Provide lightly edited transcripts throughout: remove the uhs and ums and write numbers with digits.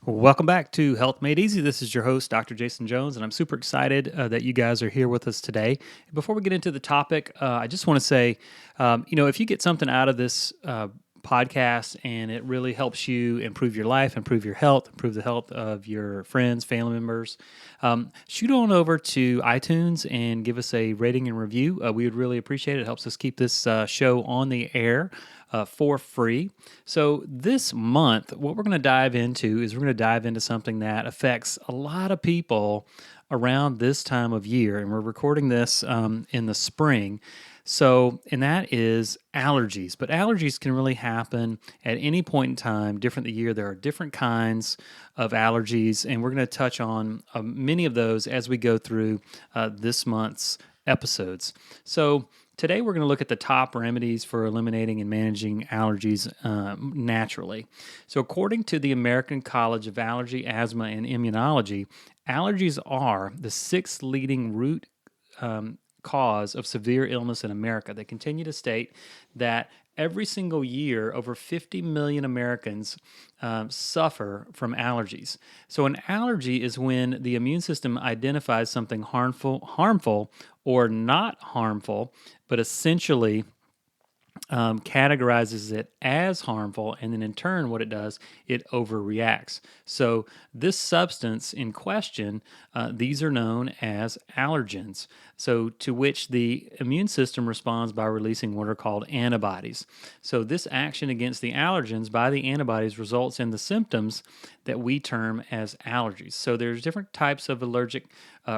Welcome back to Health Made Easy. This is your host, Dr. Jason Jones, and I'm super excited that you guys are here with us today. Before we get into the topic, I just want to say, if you get something out of this podcast and it really helps you improve your life, improve your health, improve the health of your friends, family members, shoot on over to iTunes and give us a rating and review. We would really appreciate it. It helps us keep this show on the air for free. So, this month, what we're going to dive into is we're going to dive into something that affects a lot of people around this time of year. And we're recording this in the spring. So, and that is allergies. But allergies can really happen at any point in time, different the year. There are different kinds of allergies, and we're going to touch on many of those as we go through this month's episodes. So, today, we're going to look at the top remedies for eliminating and managing allergies naturally. So, according to the American College of Allergy, Asthma and Immunology, allergies are the sixth leading root cause of severe illness in America. They continue to state that every single year, over 50 million Americans suffer from allergies. So, an allergy is when the immune system identifies something harmful or not harmful, but essentially categorizes it as harmful, and then in turn, what it does, it overreacts. So, this substance in question, these are known as allergens. So, to which the immune system responds by releasing what are called antibodies. So, this action against the allergens by the antibodies results in the symptoms that we term as allergies. So, there's different types of allergic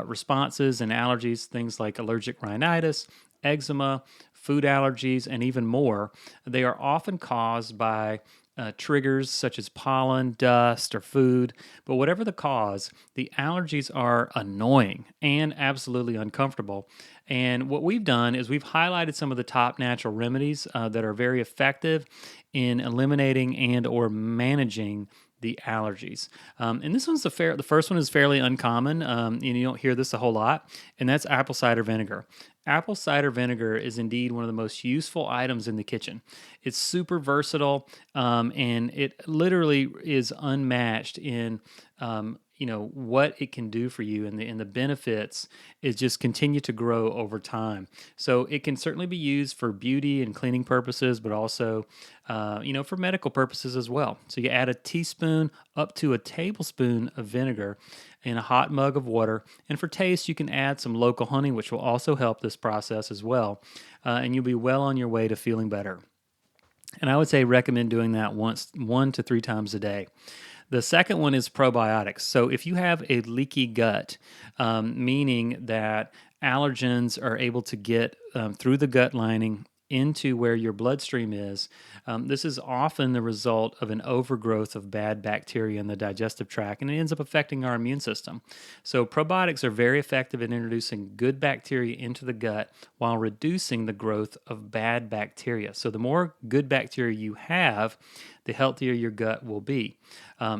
responses and allergies, things like allergic rhinitis, eczema, food allergies, and even more. They are often caused by triggers such as pollen, dust, or food. But whatever the cause, the allergies are annoying and absolutely uncomfortable. And what we've done is we've highlighted some of the top natural remedies that are very effective in eliminating and or managing the allergies. And this one's the first one is fairly uncommon, and you don't hear this a whole lot, and that's apple cider vinegar. Apple cider vinegar is indeed one of the most useful items in the kitchen. It's super versatile, and it literally is unmatched in what it can do for you, and the benefits is just continue to grow over time. So it can certainly be used for beauty and cleaning purposes, but also for medical purposes as well. So you add a teaspoon up to a tablespoon of vinegar in a hot mug of water, and for taste you can add some local honey, which will also help this process as well, and you'll be well on your way to feeling better. And I would say recommend doing that 1 to 3 times a day. The second one is probiotics. So if you have a leaky gut, meaning that allergens are able to get through the gut lining into where your bloodstream is, this is often the result of an overgrowth of bad bacteria in the digestive tract, and it ends up affecting our immune system. So, probiotics are very effective in introducing good bacteria into the gut while reducing the growth of bad bacteria. So, the more good bacteria you have, the healthier your gut will be.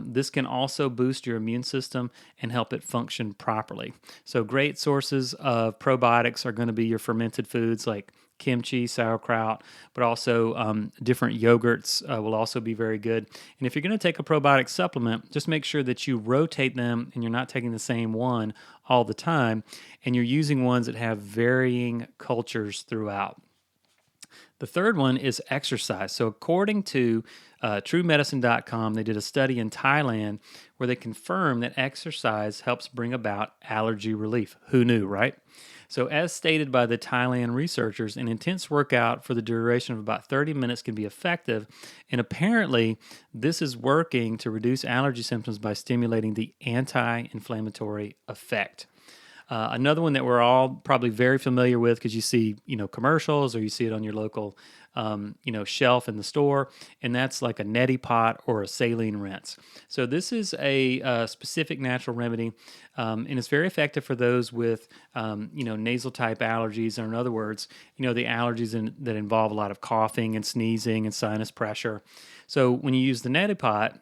This can also boost your immune system and help it function properly. So, great sources of probiotics are going to be your fermented foods like kimchi, sauerkraut, but also different yogurts will also be very good. And if you're going to take a probiotic supplement, just make sure that you rotate them and you're not taking the same one all the time, and you're using ones that have varying cultures throughout. The third one is exercise. So, according to TrueMedicine.com, they did a study in Thailand where they confirmed that exercise helps bring about allergy relief. Who knew, right? So, as stated by the Thailand researchers, an intense workout for the duration of about 30 minutes can be effective. And apparently, this is working to reduce allergy symptoms by stimulating the anti inflammatory effect. Another one that we're all probably very familiar with because you see, commercials or you see it on your local, shelf in the store, and that's like a neti pot or a saline rinse. So this is a specific natural remedy, and it's very effective for those with, nasal type allergies, or in other words, the allergies that involve a lot of coughing and sneezing and sinus pressure. So when you use the neti pot,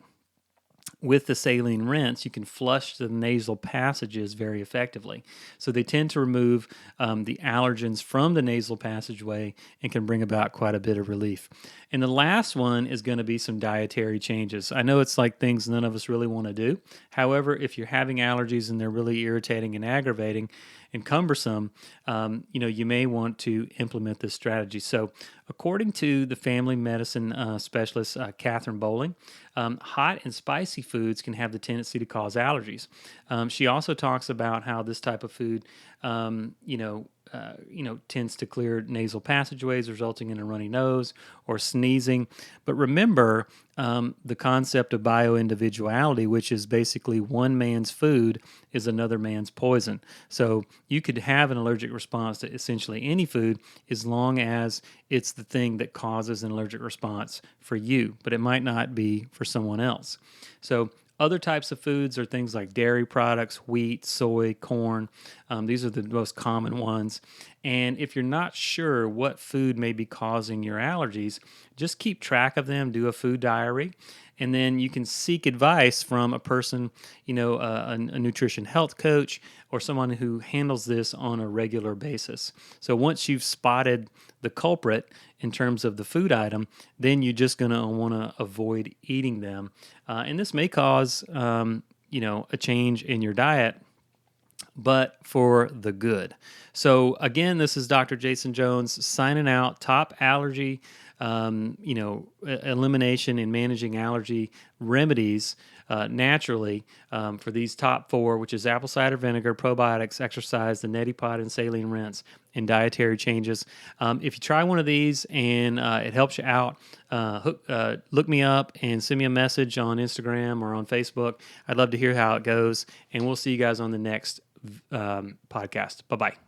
with the saline rinse, you can flush the nasal passages very effectively. So they tend to remove the allergens from the nasal passageway and can bring about quite a bit of relief. And the last one is going to be some dietary changes. I know it's like things none of us really want to do. However, if you're having allergies and they're really irritating and aggravating and cumbersome, you may want to implement this strategy. So, according to the family medicine specialist Catherine Bowling, hot and spicy foods can have the tendency to cause allergies. She also talks about how this type of food, tends to clear nasal passageways, resulting in a runny nose or sneezing. But remember the concept of bioindividuality, which is basically one man's food is another man's poison. So you could have an allergic response to essentially any food as long as it's the thing that causes an allergic response for you, but it might not be for someone else. So other types of foods are things like dairy products, wheat, soy, corn. These are the most common ones. And if you're not sure what food may be causing your allergies, just keep track of them, do a food diary, and then you can seek advice from a person, a nutrition health coach or someone who handles this on a regular basis. So once you've spotted the culprit in terms of the food item, then you're just going to want to avoid eating them. And this may cause, a change in your diet, but for the good. So again, this is Dr. Jason Jones signing out. Top allergy, elimination and managing allergy remedies naturally for these top four, which is apple cider vinegar, probiotics, exercise, the neti pot, and saline rinse, and dietary changes. If you try one of these and it helps you out, look me up and send me a message on Instagram or on Facebook. I'd love to hear how it goes, and we'll see you guys on the next podcast. Bye-bye.